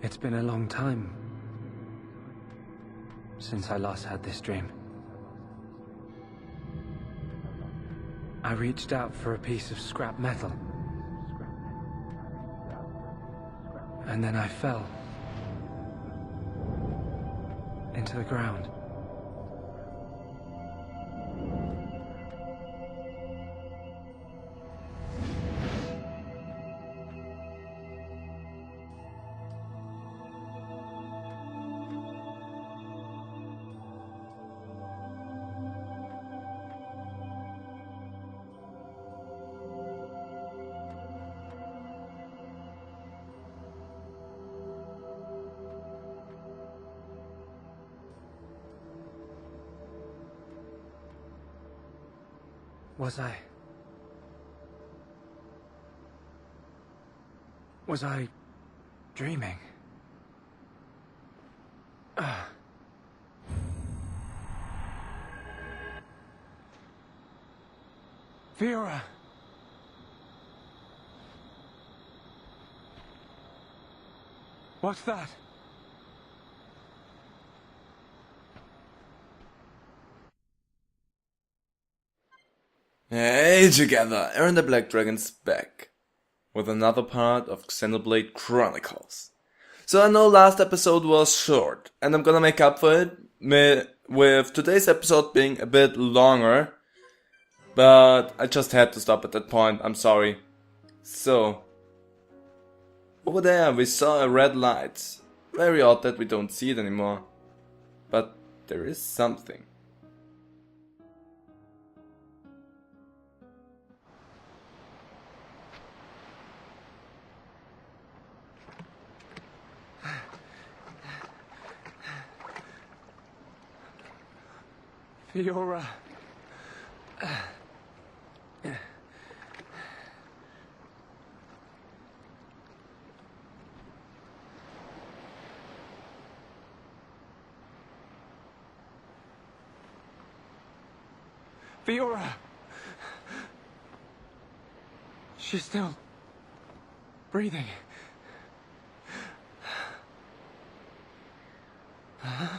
It's been a long time since I last had this dream. I reached out for a piece of scrap metal. And then I fell into the ground. Was I dreaming? Fiora! What's that? Hey together, Aaron the Black Dragon's back with another part of Xenoblade Chronicles. So I know last episode was short, and I'm gonna make up for it with today's episode being a bit longer, but I just had to stop at that point, I'm sorry. So, over there we saw a red light. Very odd that we don't see it anymore, but there is something. Fiora. Fiora. She's still breathing. Huh?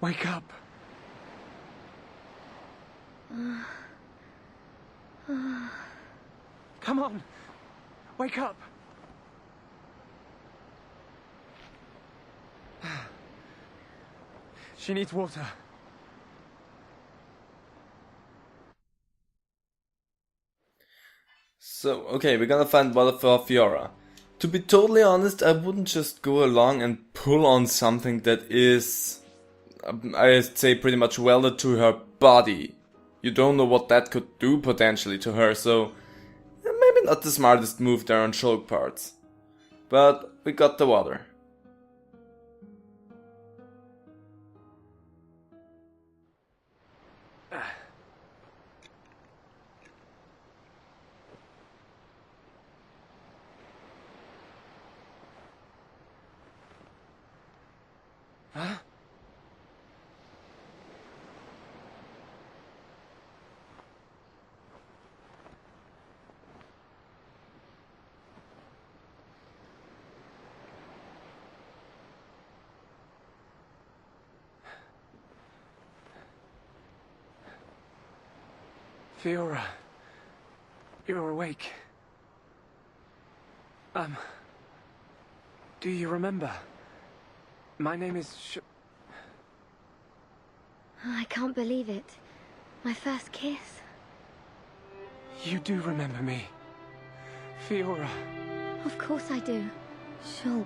Wake up. Come on. Wake up. She needs water. So, okay, we're gonna find water for Fiora. To be totally honest, I wouldn't just go along and pull on something that is, I'd say, pretty much welded to her body. You don't know what that could do potentially to her, so maybe not the smartest move there on Shulk parts. But we got the water. Huh? Fiora, you're awake. Do you remember? My name is I can't believe it. My first kiss. You do remember me. Fiora. Of course I do. Shulk.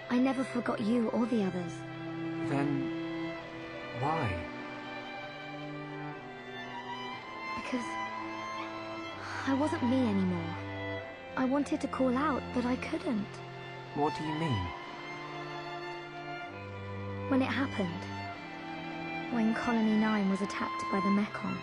I never forgot you or the others. Then Why? Because I wasn't me anymore. I wanted to call out, but I couldn't. What do you mean? When it happened, when Colony 9 was attacked by the Mechon.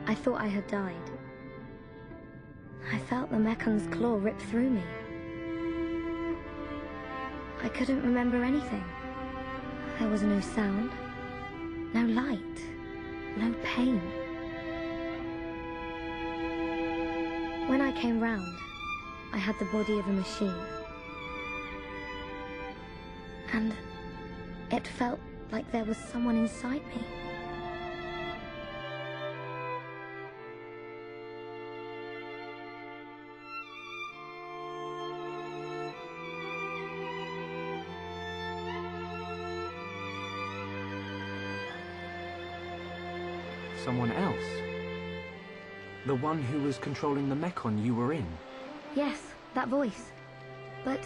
I thought I had died. I felt the Mechon's claw rip through me. I couldn't remember anything. There was no sound, no light, no pain. When I came round, I had the body of a machine. And it felt like there was someone inside me. Someone else? The one who was controlling the Mechon you were in? Yes, that voice. But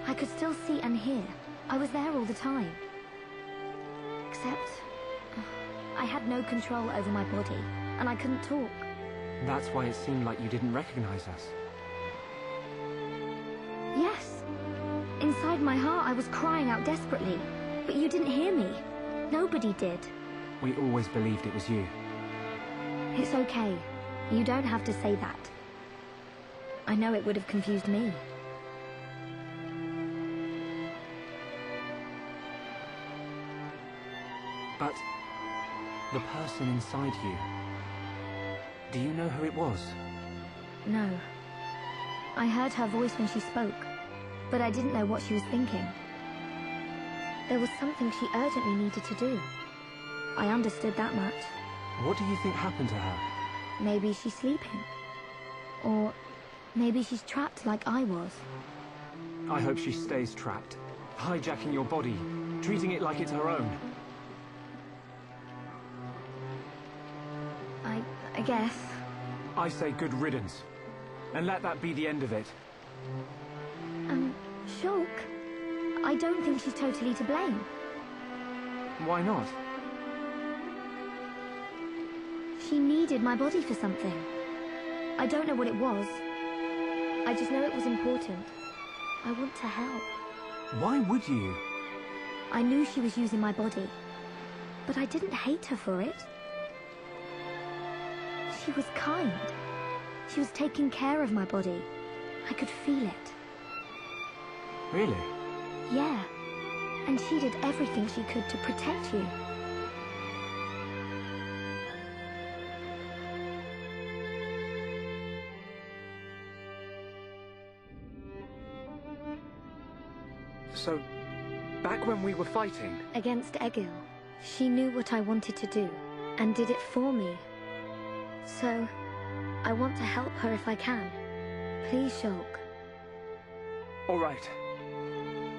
I could still see and hear. I was there all the time. Except I had no control over my body, and I couldn't talk. That's why it seemed like you didn't recognize us. Yes. Inside my heart, I was crying out desperately. But you didn't hear me. Nobody did. We always believed it was you. It's okay. You don't have to say that. I know it would have confused me. But the person inside you, do you know who it was? No. I heard her voice when she spoke, but I didn't know what she was thinking. There was something she urgently needed to do. I understood that much. What do you think happened to her? Maybe she's sleeping. Or maybe she's trapped like I was. I hope she stays trapped, hijacking your body, treating it like it's her own. I guess. I say good riddance, and let that be the end of it. Shulk, I don't think she's totally to blame. Why not? She needed my body for something. I don't know what it was. I just know it was important. I want to help. Why would you? I knew she was using my body, but I didn't hate her for it. She was kind. She was taking care of my body. I could feel it. Really? Yeah. And she did everything she could to protect you. So, back when we were fighting... Against Egil, she knew what I wanted to do, and did it for me. So, I want to help her if I can. Please, Shulk. All right.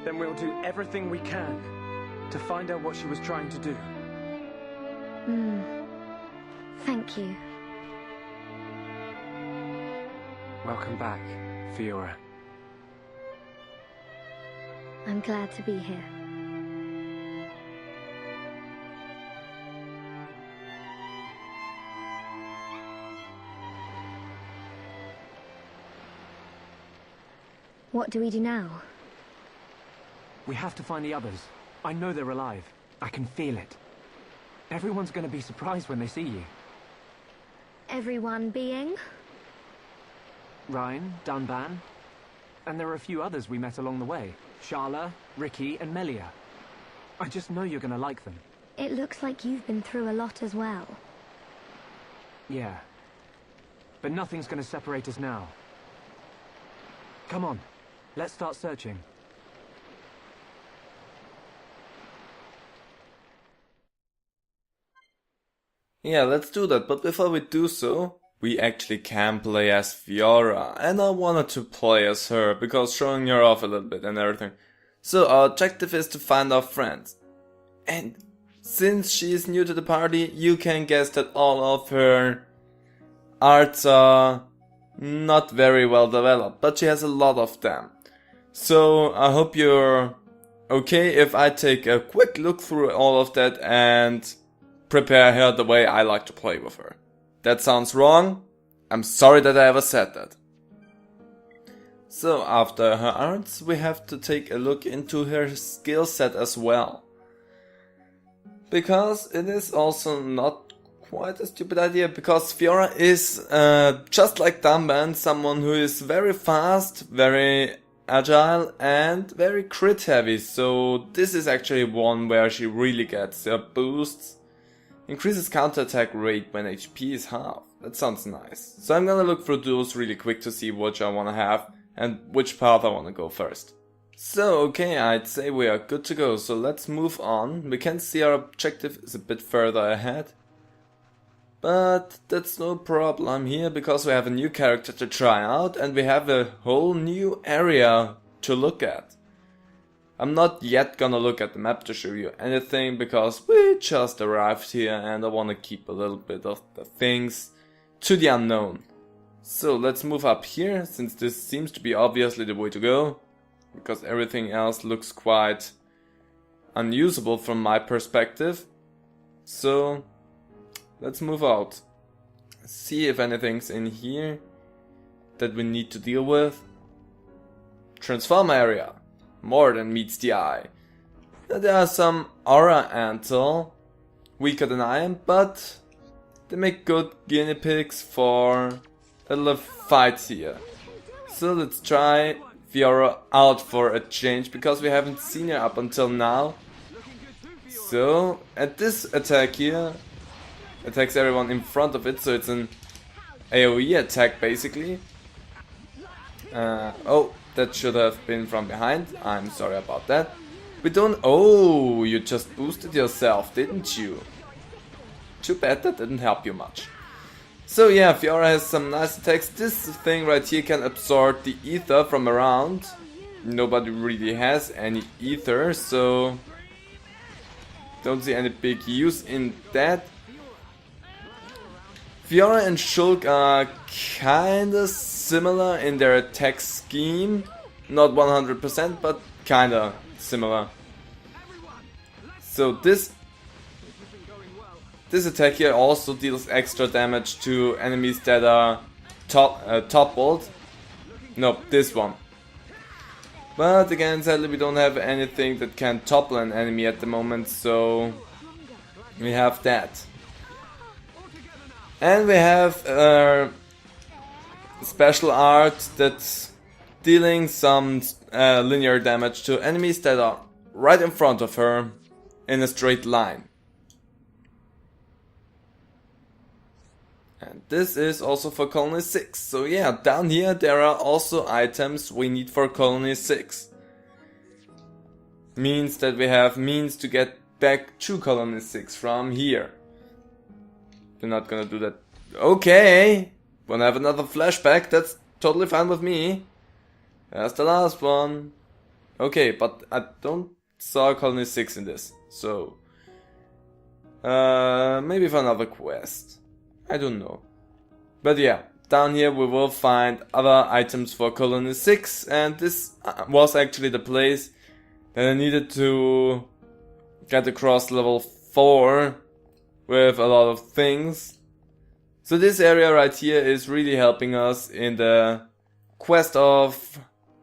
Then we'll do everything we can to find out what she was trying to do. Thank you. Welcome back, Fiora. I'm glad to be here. What do we do now? We have to find the others. I know they're alive. I can feel it. Everyone's gonna be surprised when they see you. Everyone being? Ryan, Dunban, and there are a few others we met along the way. Sharla, Ricky, and Melia. I just know you're gonna like them. It looks like you've been through a lot as well. Yeah. But nothing's gonna separate us now. Come on, let's start searching. Yeah, let's do that, but before we do so, we actually can play as Fiora, and I wanted to play as her, because showing her off a little bit and everything. So our objective is to find our friends. And since she is new to the party, you can guess that all of her arts are not very well developed, but she has a lot of them. So I hope you're okay if I take a quick look through all of that and prepare her the way I like to play with her. That sounds wrong. I'm sorry that I ever said that. So after her arts, we have to take a look into her skill set as well. Because it is also not quite a stupid idea, because Fiora is, just like Danban, someone who is very fast, very agile and very crit heavy, so this is actually one where she really gets her boosts. Increases counterattack rate when HP is half. That sounds nice. So I'm gonna look through those really quick to see which I wanna have and which path I wanna go first. So okay, I'd say we are good to go, so let's move on. We can see our objective is a bit further ahead. But that's no problem here, because we have a new character to try out and we have a whole new area to look at. I'm not yet gonna look at the map to show you anything, because we just arrived here and I wanna keep a little bit of the things to the unknown. So let's move up here, since this seems to be obviously the way to go, because everything else looks quite unusable from my perspective. So let's move out. See if anything's in here that we need to deal with. Transform area. More than meets the eye. There are some aura antle, weaker than I am, but they make good guinea pigs for a little fight here. So let's try Fiora out for a change, because we haven't seen her up until now. So, at this attack here, attacks everyone in front of it, so it's an AoE attack basically. Oh, that should have been from behind. I'm sorry about that. We don't... Oh, you just boosted yourself, didn't you? Too bad that didn't help you much. So yeah, Fiora has some nice attacks. This thing right here can absorb the ether from around. Nobody really has any ether, so don't see any big use in that. Fiora and Shulk are kinda similar in their attack scheme. Not 100%, but kinda similar. So this attack here also deals extra damage to enemies that are toppled. Nope, this one. But again, sadly we don't have anything that can topple an enemy at the moment, so we have that. And we have a special art that's dealing some linear damage to enemies that are right in front of her in a straight line. And this is also for Colony 6. So yeah, down here there are also items we need for Colony 6. Means that we have means to get back to Colony 6 from here. We're not gonna do that. Okay! Wanna have another flashback? That's totally fine with me. That's the last one. Okay, but I don't saw Colony 6 in this. So maybe for another quest. I don't know. But yeah, down here we will find other items for Colony 6, and this was actually the place that I needed to get across level 4 with a lot of things. So this area right here is really helping us in the quest of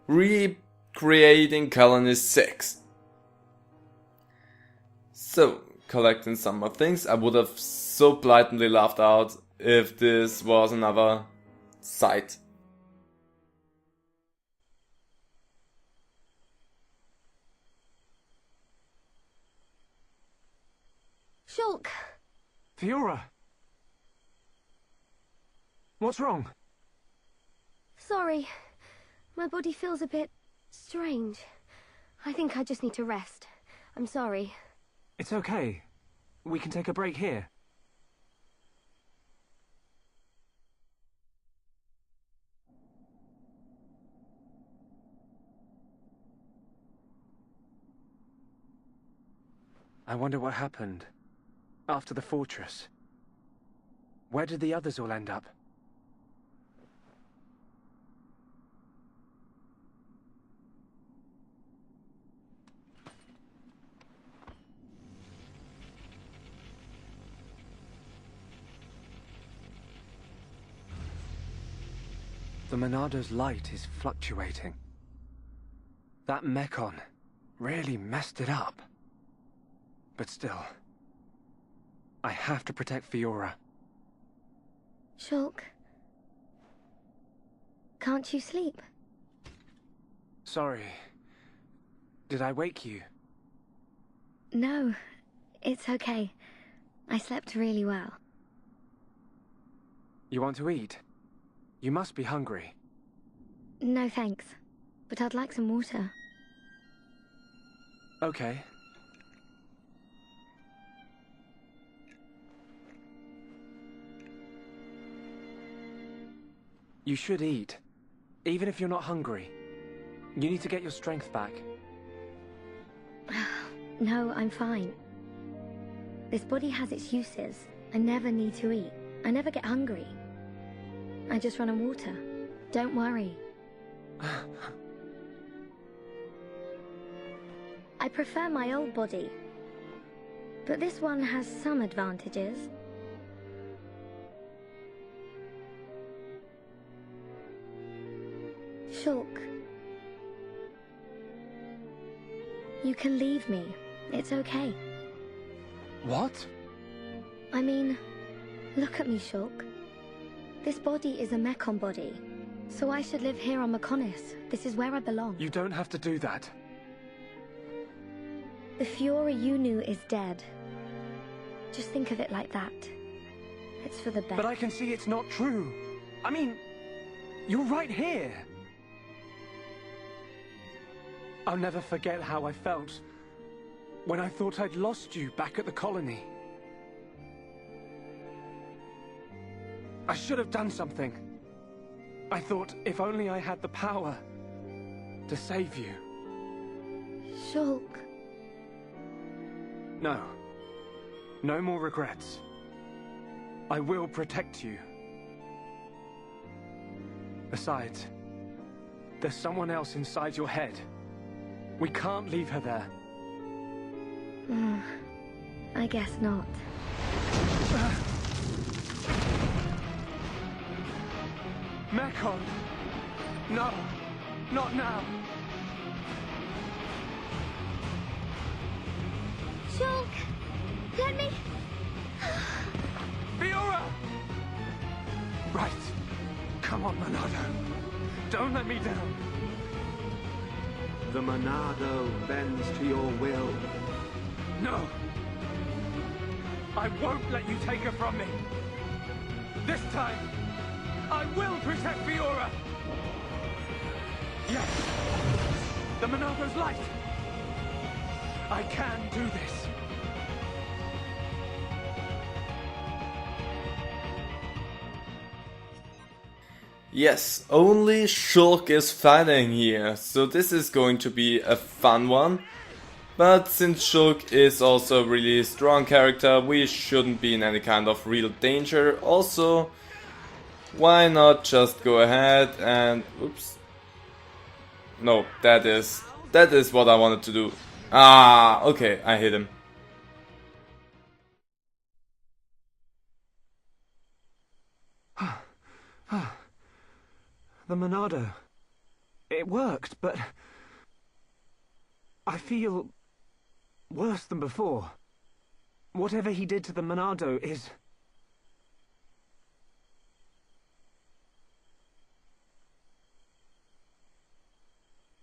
recreating Colony 6. So, collecting some more things. I would have so blatantly laughed out if this was another site. Shulk! Fiora! What's wrong? Sorry. My body feels a bit strange. I think I just need to rest. I'm sorry. It's okay. We can take a break here. I wonder what happened after the fortress. Where did the others all end up? The Monado's light is fluctuating. That Mekon really messed it up. But still, I have to protect Fiora. Shulk, can't you sleep? Sorry. Did I wake you? No, it's okay. I slept really well. You want to eat? You must be hungry. No thanks, but I'd like some water. Okay. You should eat, even if you're not hungry. You need to get your strength back. No, I'm fine. This body has its uses. I never need to eat. I never get hungry. I just run on water. Don't worry. I prefer my old body. But this one has some advantages. Shulk. You can leave me. It's okay. What? I mean, look at me, Shulk. This body is a Mekon body, so I should live here on Mekonis. This is where I belong. You don't have to do that. The Fiora you knew is dead. Just think of it like that. It's for the best. But I can see it's not true. I mean, you're right here. I'll never forget how I felt when I thought I'd lost you back at the colony. I should have done something. I thought if only I had the power to save you. Shulk. No. No more regrets. I will protect you. Besides, there's someone else inside your head. We can't leave her there. I guess not. Mekon! No! Not now! Shulk! Let me... Fiora! Right. Come on, Monado. Don't let me down. The Monado bends to your will. No! I won't let you take her from me! This time, I will protect Fiora! Yes! The Monado's light! I can do this! Yes, only Shulk is fighting here, so this is going to be a fun one. But since Shulk is also a really strong character, we shouldn't be in any kind of real danger. Also, why not just go ahead and... oops. No, that is what I wanted to do. Ah, okay, I hit him. The Monado. It worked, but... I feel... worse than before. Whatever he did to the Monado is...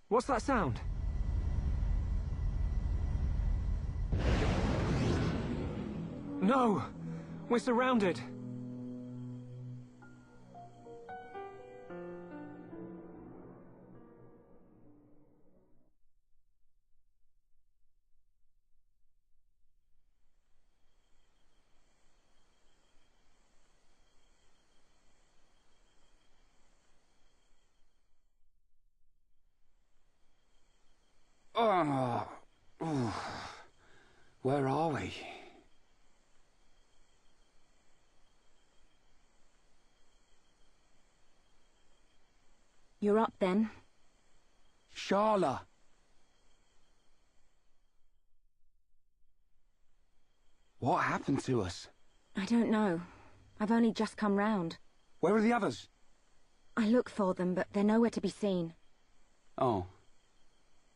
What's that sound? No! We're surrounded! Where are we? You're up then. Sharla! What happened to us? I don't know. I've only just come round. Where are the others? I look for them, but they're nowhere to be seen. Oh.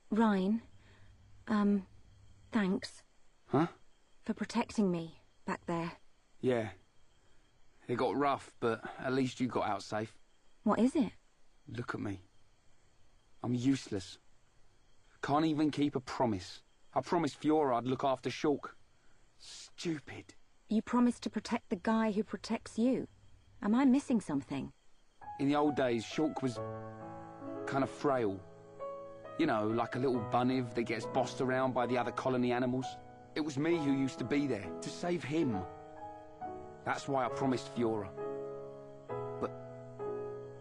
Ryan, thanks. Huh? For protecting me, back there. Yeah. It got rough, but at least you got out safe. What is it? Look at me. I'm useless. Can't even keep a promise. I promised Fiora I'd look after Shulk. Stupid. You promised to protect the guy who protects you. Am I missing something? In the old days, Shulk was kind of frail. You know, like a little bunniv that gets bossed around by the other colony animals. It was me who used to be there, to save him. That's why I promised Fiora. But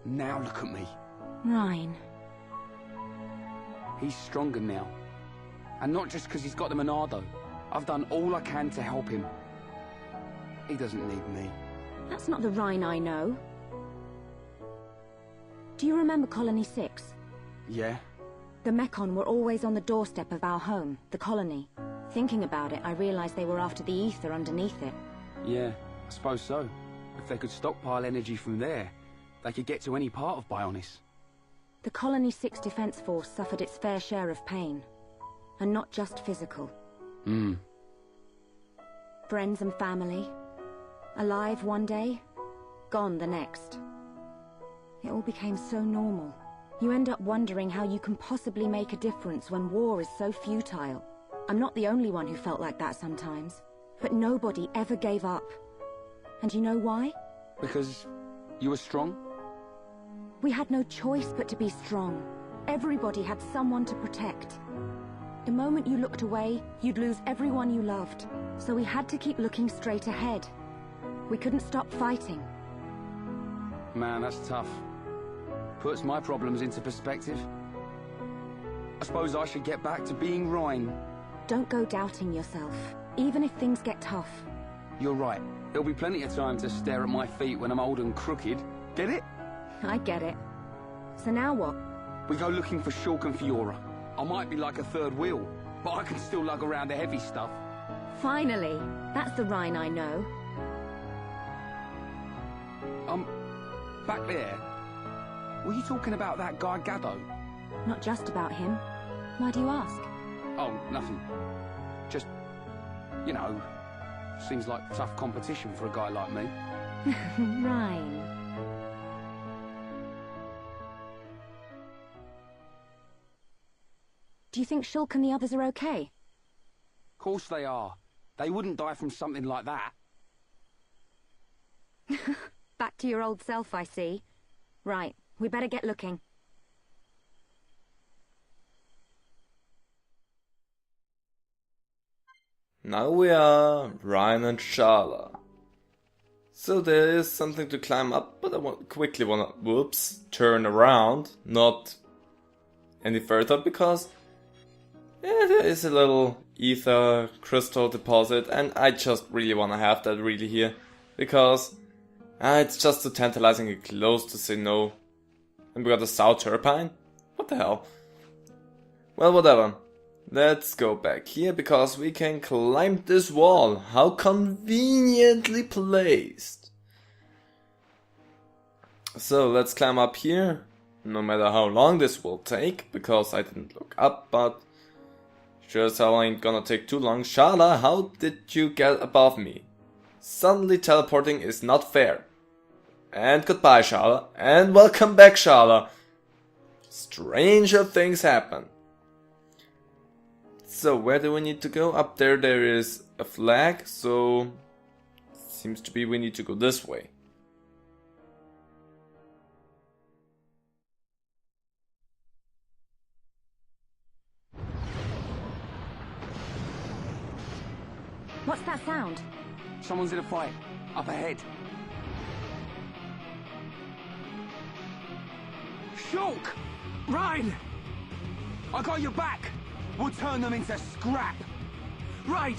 now look at me. Ryan. He's stronger now. And not just because he's got the Monado. I've done all I can to help him. He doesn't need me. That's not the Ryan I know. Do you remember Colony 6? Yeah? The Mekon were always on the doorstep of our home, the colony. Thinking about it, I realized they were after the ether underneath it. Yeah, I suppose so. If they could stockpile energy from there, they could get to any part of Bionis. The Colony 6 Defense Force suffered its fair share of pain. And not just physical. Friends and family. Alive one day, gone the next. It all became so normal. You end up wondering how you can possibly make a difference when war is so futile. I'm not the only one who felt like that sometimes. But nobody ever gave up. And you know why? Because you were strong? We had no choice but to be strong. Everybody had someone to protect. The moment you looked away, you'd lose everyone you loved. So we had to keep looking straight ahead. We couldn't stop fighting. Man, that's tough. Puts my problems into perspective. I suppose I should get back to being Ryan. Don't go doubting yourself, even if things get tough. You're right. There'll be plenty of time to stare at my feet when I'm old and crooked. Get it? I get it. So now what? We go looking for Shulk and Fiora. I might be like a third wheel, but I can still lug around the heavy stuff. Finally! That's the Ryan I know. Back there. Were you talking about that guy Gaddo? Not just about him. Why do you ask? Oh, nothing. Just, you know, seems like tough competition for a guy like me. Ryan. Do you think Shulk and the others are okay? Of course they are. They wouldn't die from something like that. Back to your old self, I see. Right, we better get looking. Now we are Ryan and Sharla. So there is something to climb up, but I quickly wanna, turn around, not any further, because there is a little ether crystal deposit, and I just really wanna have that really here, because it's just too tantalizing and close to say no. And we got a South Turpine? What the hell? Well, whatever. Let's go back here, because we can climb this wall. How conveniently placed. So let's climb up here. No matter how long this will take, because I didn't look up, but sure as hell ain't gonna take too long. Sharla, how did you get above me? Suddenly teleporting is not fair. And goodbye, Sharla. And welcome back, Sharla. Stranger things happen. So where do we need to go? Up there is a flag, so seems to be we need to go this way. What's that sound? Someone's in a fight. Up ahead. Shulk! Ryan! I got your back! We'll turn them into scrap! Right!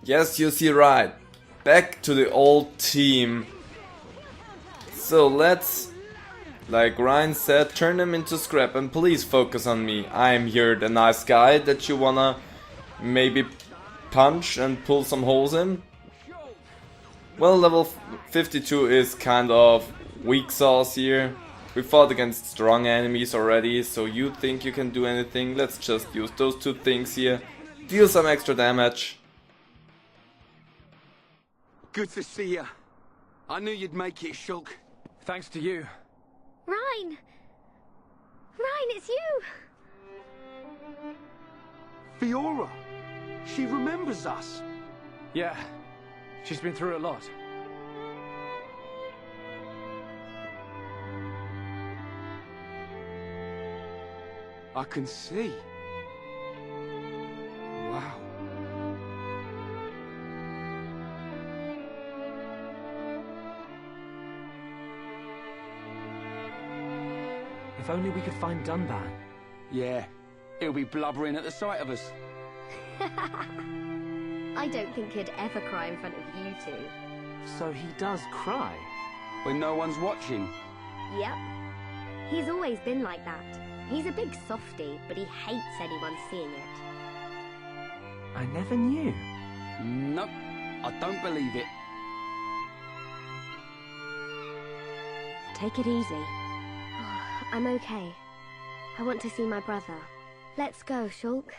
Yes, you see right. Back to the old team. So let's, like Ryan said, turn them into scrap and please focus on me. I'm here, the nice guy that you wanna maybe punch and pull some holes in. Well, level 52 is kind of weak sauce here. We fought against strong enemies already, so you think you can do anything? Let's just use those two things here. Deal some extra damage. Good to see you. I knew you'd make it, Shulk. Thanks to you. Ryan! Ryan, it's you! Fiora! She remembers us. Yeah, she's been through a lot. I can see. Wow. If only we could find Dunban. Yeah, he'll be blubbering at the sight of us. I don't think he'd ever cry in front of you two. So he does cry? When no one's watching. Yep. He's always been like that. He's a big softie, but he hates anyone seeing it. I never knew. Nope, I don't believe it. Take it easy. I'm okay. I want to see my brother. Let's go, Shulk.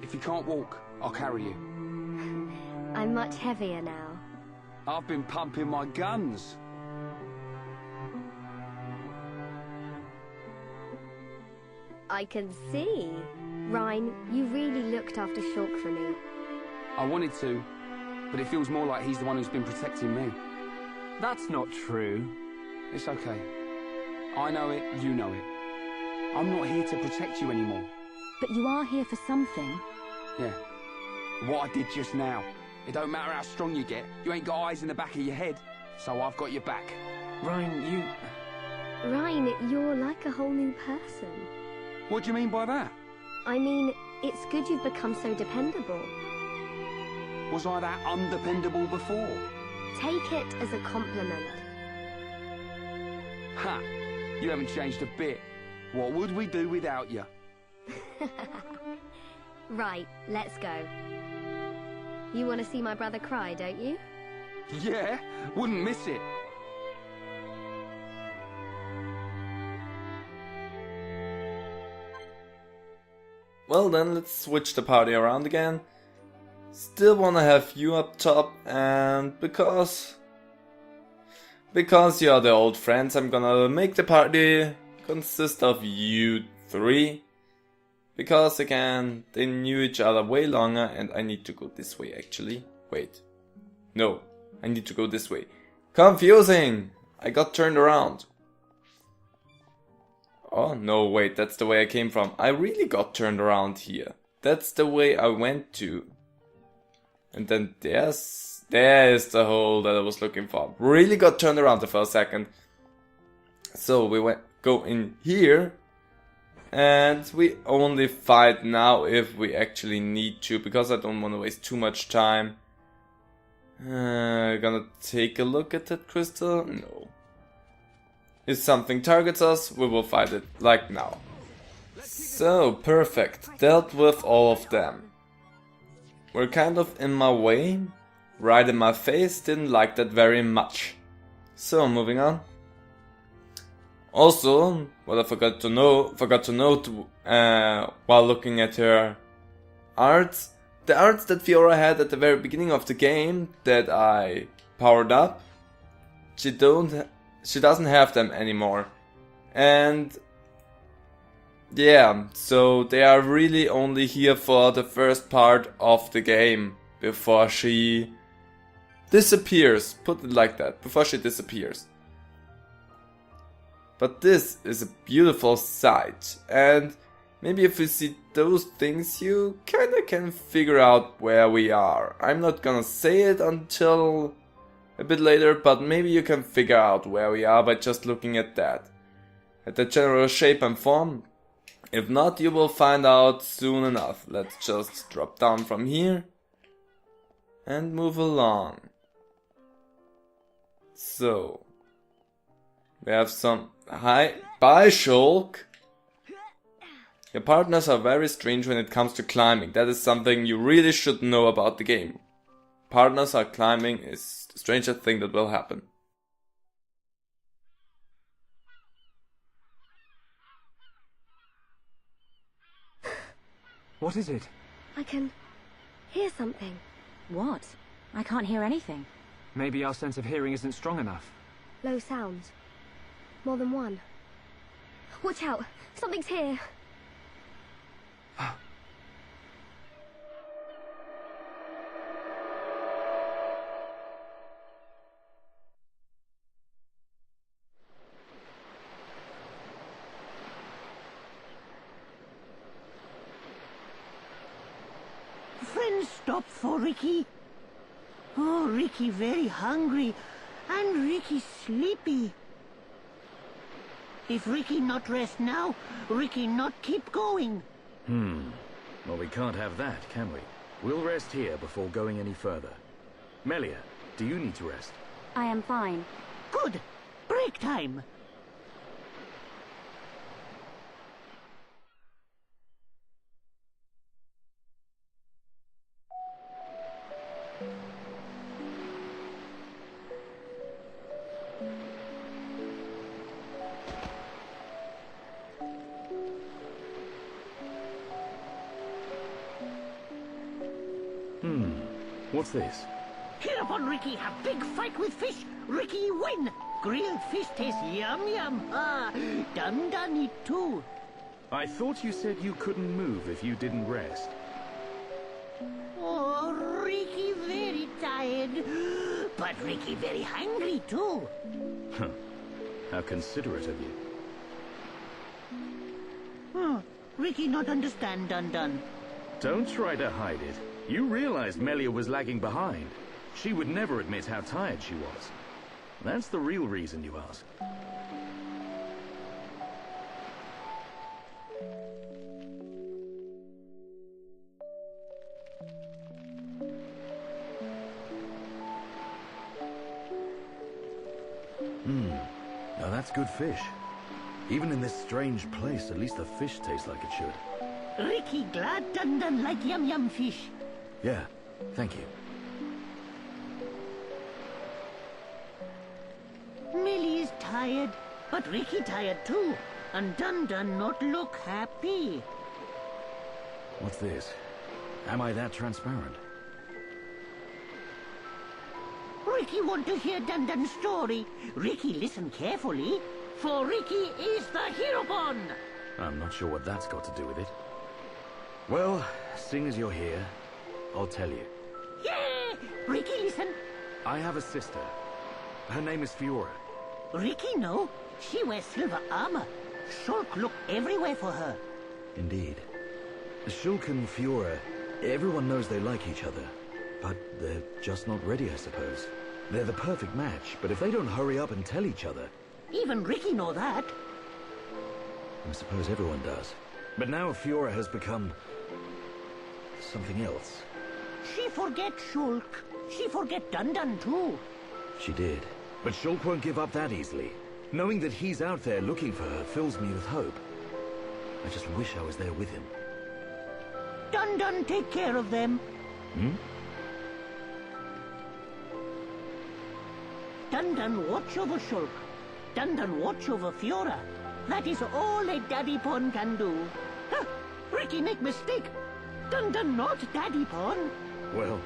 If you can't walk, I'll carry you. I'm much heavier now. I've been pumping my guns. I can see. Ryan, you really looked after Shulk for me. I wanted to, but it feels more like he's the one who's been protecting me. That's not true. It's okay. I know it, you know it. I'm not here to protect you anymore. But you are here for something. Yeah. What I did just now. It don't matter how strong you get, you ain't got eyes in the back of your head. So I've got your back. Ryan, you... Ryan, you're like a whole new person. What do you mean by that? I mean, it's good you've become so dependable. Was I that undependable before? Take it as a compliment. Ha! You haven't changed a bit. What would we do without you? Right, let's go. You want to see my brother cry, don't you? Yeah, wouldn't miss it. Well then, let's switch the party around again. Still wanna have you up top, and because you are the old friends, I'm gonna make the party consist of you three. Because again, they knew each other way longer, and I need to go this way actually. Wait. No, I need to go this way. Confusing! I got turned around. Oh no, wait, that's the way I came from. I really got turned around here. That's the way I went to. And then there is the hole that I was looking for. Really got turned around there for a second. So we go in here. And we only fight now if we actually need to, because I don't want to waste too much time. Gonna take a look at that crystal? No. If something targets us, we will fight it, like now. So, perfect. Dealt with all of them. We're kind of in my way. Right in my face, didn't like that very much. So, moving on. Also, what I forgot to note while looking at her arts, the arts that Fiora had at the very beginning of the game that I powered up, she doesn't have them anymore. And yeah, so they are really only here for the first part of the game before she disappears. Put it like that, before she disappears. But this is a beautiful sight, and maybe if you see those things you kinda can figure out where we are. I'm not gonna say it until a bit later, but maybe you can figure out where we are by just looking at that. At the general shape and form. If not, you will find out soon enough. Let's just drop down from here and move along. So, we have some... Hi, bye Shulk! Your partners are very strange when it comes to climbing. That is something you really should know about the game. Partners are climbing is the strangest thing that will happen. What is it? I can hear something. What? I can't hear anything. Maybe our sense of hearing isn't strong enough. Low sounds. More than one. Watch out! Something's here! Friends stop for Ricky. Oh, Ricky very hungry and Ricky sleepy. If Ricky not rest now, Ricky not keep going. Well, we can't have that, can we? We'll rest here before going any further. Melia, do you need to rest? I am fine. Good. Break time. What's this? Hereupon Ricky have big fight with fish. Ricky win. Grilled fish taste yum yum. Ah, done it too. I thought you said you couldn't move if you didn't rest. Oh, Ricky very tired. But Ricky very hungry too. How considerate of you. Ricky not understand done. Don't try to hide it. You realized Melia was lagging behind. She would never admit how tired she was. That's the real reason you ask. Now that's good fish. Even in this strange place, at least the fish tastes like it should. Ricky glad done like yum yum fish. Yeah, thank you. Millie is tired, but Ricky tired too. And Dun not look happy. What's this? Am I that transparent? Ricky want to hear Dun story. Ricky listen carefully, for Ricky is the Heropon. I'm not sure what that's got to do with it. Well, seeing as you're here, I'll tell you. Yeah! Ricky listen. I have a sister. Her name is Fiora. Ricky know. She wears silver armor. Shulk look everywhere for her. Indeed. Shulk and Fiora, everyone knows they like each other. But they're just not ready, I suppose. They're the perfect match, but if they don't hurry up and tell each other... Even Ricky know that. I suppose everyone does. But now Fiora has become... something else. She forget Shulk. She forget Dun too. She did. But Shulk won't give up that easily. Knowing that he's out there looking for her fills me with hope. I just wish I was there with him. Dun take care of them. Dun watch over Shulk. Dun watch over Fiora. That is all a Daddy Pon can do. Huh, Ricky make mistake. Dun not Daddy Pon. Well,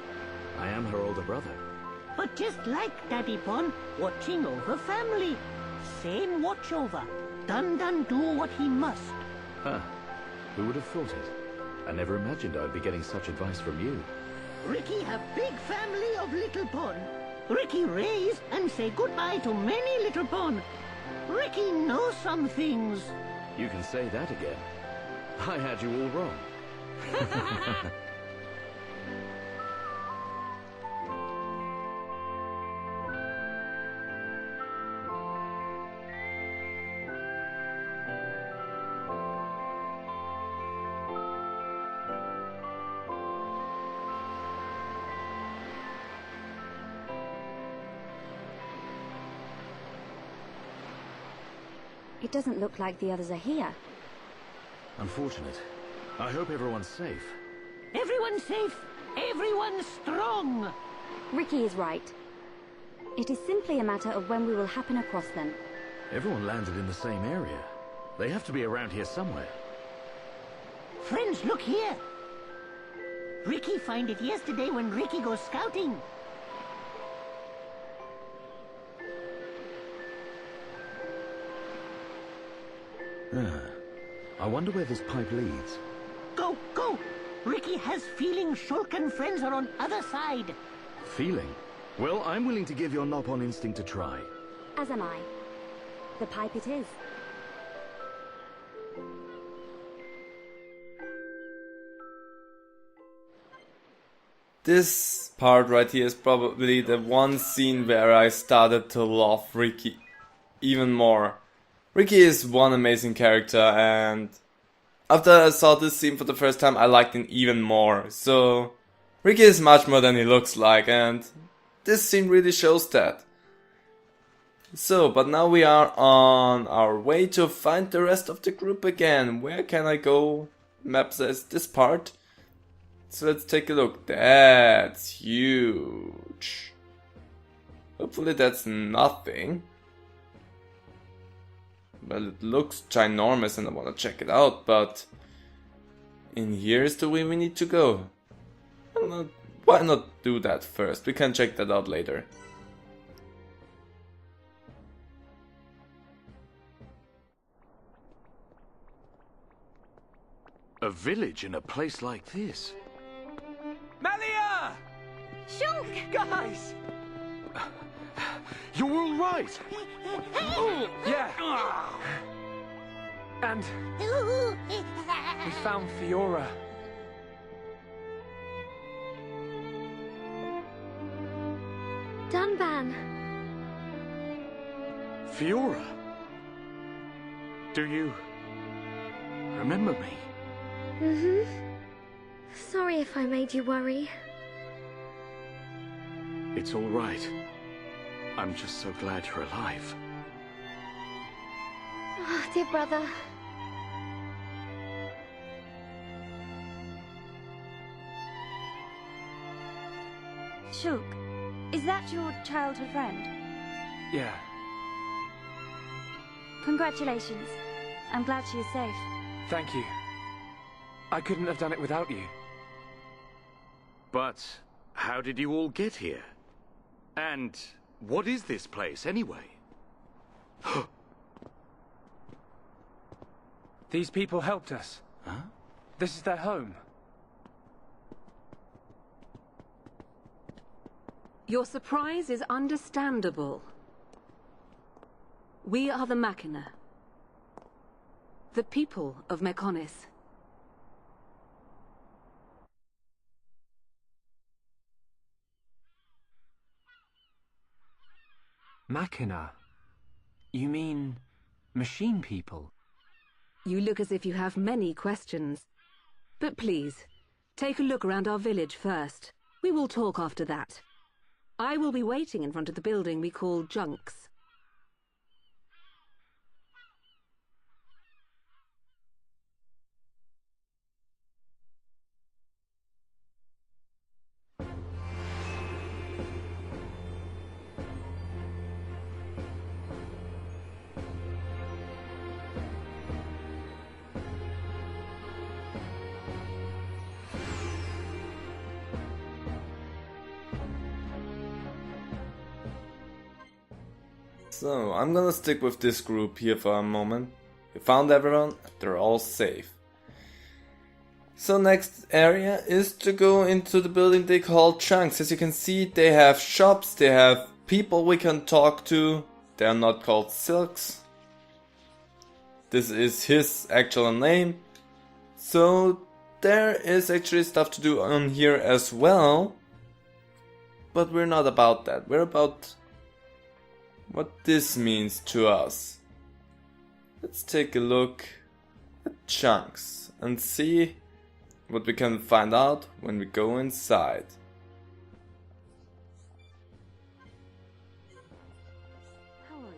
I am her older brother. But just like Daddy Pon, watching over family. Same watch over. Dun do what he must. Huh. Who would have thought it? I never imagined I'd be getting such advice from you. Ricky have big family of little Pon. Ricky raise and say goodbye to many little Pon. Ricky knows some things. You can say that again. I had you all wrong. It doesn't look like the others are here. Unfortunate. I hope everyone's safe. Everyone's safe. Everyone's strong. Ricky is right. It is simply a matter of when we will happen across them. Everyone landed in the same area. They have to be around here somewhere. Friends, look here. Ricky find it yesterday when Ricky goes scouting. I wonder where this pipe leads. Go, go! Ricky has feeling Shulk and friends are on other side. Feeling? Well, I'm willing to give your Nopon instinct a try. As am I. The pipe it is. This part right here is probably the one scene where I started to love Ricky even more. Ricky is one amazing character, and after I saw this scene for the first time I liked him even more. So Ricky is much more than he looks like, and this scene really shows that. So, but now we are on our way to find the rest of the group again. Where can I go? Map says this part. So let's take a look. That's huge. Hopefully that's nothing. Well, it looks ginormous and I want to check it out, but in here is the way we need to go. Why not do that first? We can check that out later. A village in a place like this? Malia! Shulk! Guys! You're all right! Yeah. And we found Fiora. Dunban. Fiora? Do you remember me? Mm-hmm. Sorry if I made you worry. It's all right. I'm just so glad you're alive. Oh, dear brother. Shulk, is that your childhood friend? Yeah. Congratulations. I'm glad she is safe. Thank you. I couldn't have done it without you. But how did you all get here? And what is this place, anyway? These people helped us. Huh? This is their home. Your surprise is understandable. We are the Machina. The people of Mechonis. Machina? You mean machine people? You look as if you have many questions. But please, take a look around our village first. We will talk after that. I will be waiting in front of the building we call Junks. So, I'm gonna stick with this group here for a moment. We found everyone, they're all safe. So next area is to go into the building they call Chunks. As you can see, they have shops, they have people we can talk to. They are not called Silks. This is his actual name. So there is actually stuff to do on here as well. But we're not about that, we're about what this means to us. Let's take a look at Chunks and see what we can find out when we go inside. How are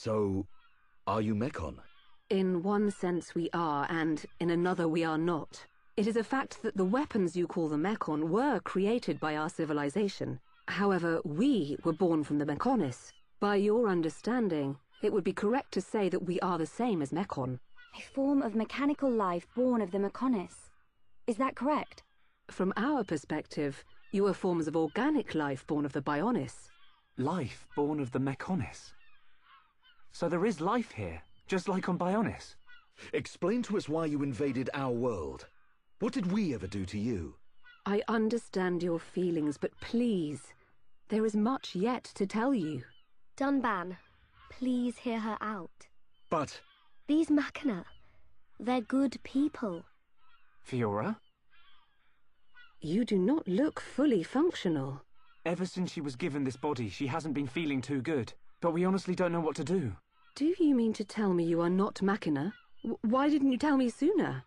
So, are you Mekon? In one sense we are, and in another we are not. It is a fact that the weapons you call the Mekon were created by our civilization. However, we were born from the Mekonis. By your understanding, it would be correct to say that we are the same as Mekon. A form of mechanical life born of the Mekonis. Is that correct? From our perspective, you are forms of organic life born of the Bionis. Life born of the Mekonis. So there is life here, just like on Bionis. Explain to us why you invaded our world. What did we ever do to you? I understand your feelings, but please, there is much yet to tell you. Dunban, please hear her out. But... These Machina, they're good people. Fiora? You do not look fully functional. Ever since she was given this body, she hasn't been feeling too good. But we honestly don't know what to do. Do you mean to tell me you are not Machina? Why didn't you tell me sooner?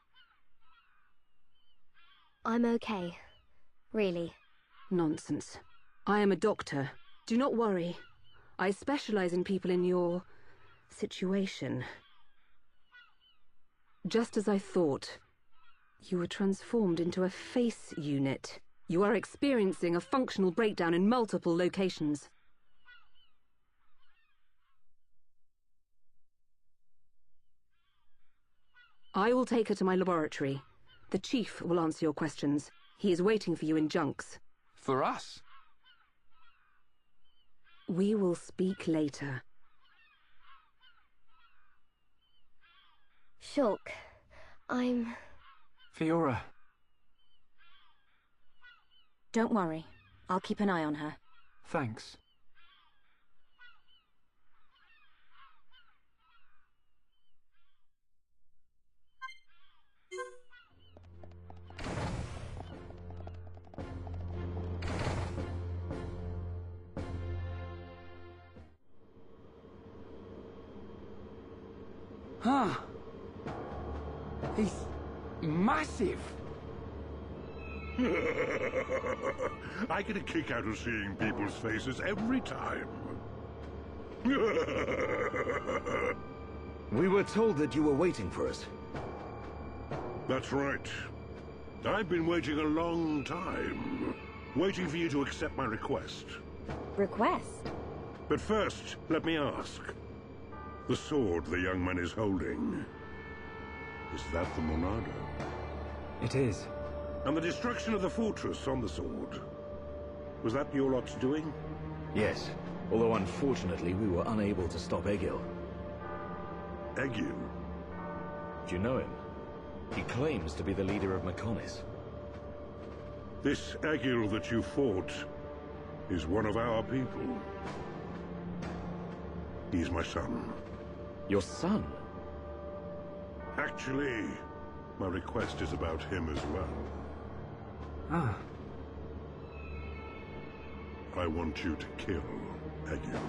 I'm okay. Really. Nonsense. I am a doctor. Do not worry. I specialize in people in your... situation. Just as I thought. You were transformed into a face unit. You are experiencing a functional breakdown in multiple locations. I will take her to my laboratory. The Chief will answer your questions. He is waiting for you in Junks. For us? We will speak later. Shulk, I'm... Fiora. Don't worry. I'll keep an eye on her. Thanks. Huh. He's massive. I get a kick out of seeing people's faces every time. We were told that you were waiting for us. That's right. I've been waiting a long time. Waiting for you to accept my request. Request? But first, let me ask. The sword the young man is holding, is that the Monado? It is. And the destruction of the fortress on the sword, was that your lot's doing? Yes, although unfortunately we were unable to stop Egil. Egil? Do you know him? He claims to be the leader of Mekonis. This Egil that you fought is one of our people. He's my son. Your son? Actually, my request is about him as well. Ah. I want you to kill Egil.